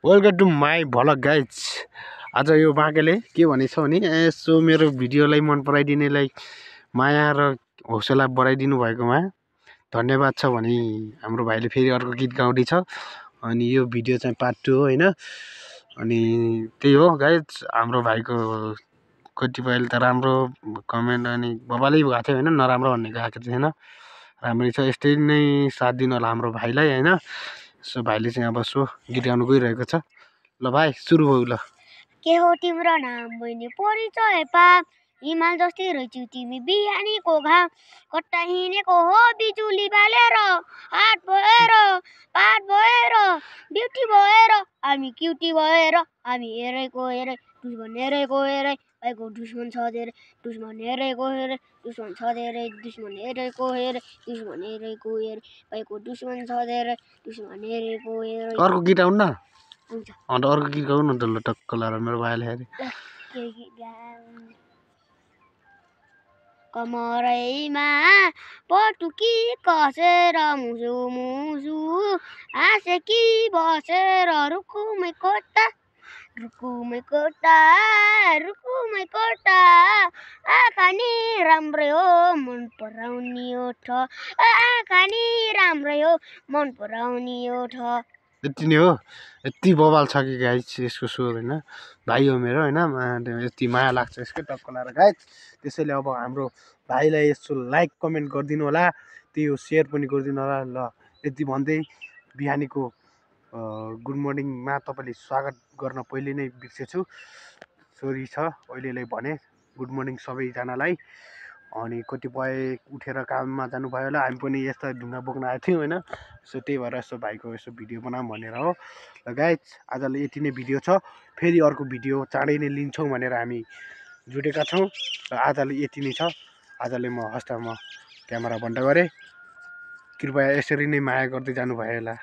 Welcome to my vlog guys. आज यो बाँकेले के भनेछ भने यसो मेरो भिडियोलाई मन पराइदिनेलाई माया र हौसला बढाइदिनु भएकोमा धन्यवाद छ भनी हाम्रो भाइले फेरि अर्को गीत गाउँदैछ। अनि यो भिडियो चाहिँ पार्ट 2 हो हैन। अनि त्यही हो गाइज, हाम्रो भाइको कतिपयले त राम्रो कमेन्ट अनि बबालै भएको थियो हैन, नराम्रो भन्ने आएको थिएन। राम्रै छ, यस्तै नै साथ दिनु होला हाम्रो भाइलाई हैन। सो भाइले चाहिँ अब सो गीत गाउनु गइरहेको छ। ल भाइ सुरु भयो। ल के हो तिम्रो नाम बहिनी परिचय पा, हिमाल जस्तै रहेछौ तिमी बिहानीको घाम, कट्टा हिँडेको हो बिजुली बालेर, हात भएर पात भएर ब्युटी भएर हामी क्युटी भएर, हामी हेरेको हेरे दुश्मन हेरेको हेरे भाइको दुश्मन छ धेरै, दुश्मन हेरेको हेरे दुश्मन छ धेरै, दुश्मन हेरेको हेरे दुश्मन हेरेको हेरे भाइको दुश्मन छ धेरै, दुश्मन हेरेको हेरे। अर्को गीत आउनु न। हुन्छ अन्त अर्को गीत गाउनु न त। ल टक्क लाएर मेरो भाइले हेरे कमरैमा पटुकी कसेर मुसु मुसु हाँसेकी बसेर रुकुमै कोटा रुकुमै कोटा रुकुमै कोटा, आँखा नि राम्रै हो मन पराउने ओठ, आँखा नि राम्रै हो मन पराउने ओठ। यति नै हो। यति बवाल छ कि गाइज यसको स्वर होइन। भाइ हो मेरो होइन, यति माया लाग्छ यसकै टक्क लाएर गाइज। त्यसैले अब हाम्रो भाइलाई यसो लाइक कमेन्ट गरिदिनु होला, त्यही हो सेयर पनि गरिदिनु होला। ल यति भन्दै बिहानीको गुड मर्निङमा तपाईँले स्वागत गर्न पहिले नै बिर्सेछु, सरी छ अहिलेलाई भने। गुड मर्निङ सबैजनालाई। अनि कतिपय उठेर काममा जानुभयो होला, हामी पनि यस्तो ढुङ्गा बोक्न आएको थियौँ होइन। सो त्यही भएर यसो भाइको यसो भिडियो बनाऊँ भनेर हो। ल गाइज आजले यति नै भिडियो छ, फेरि अर्को भिडियो चाँडै नै लिन्छौँ भनेर हामी जुटेका छौँ। र आजले यति नै छ। आजले म हस्तामा क्यामेरा बन्द गरेँ। कृपया यसरी नै माया गर्दै जानुभयो होला।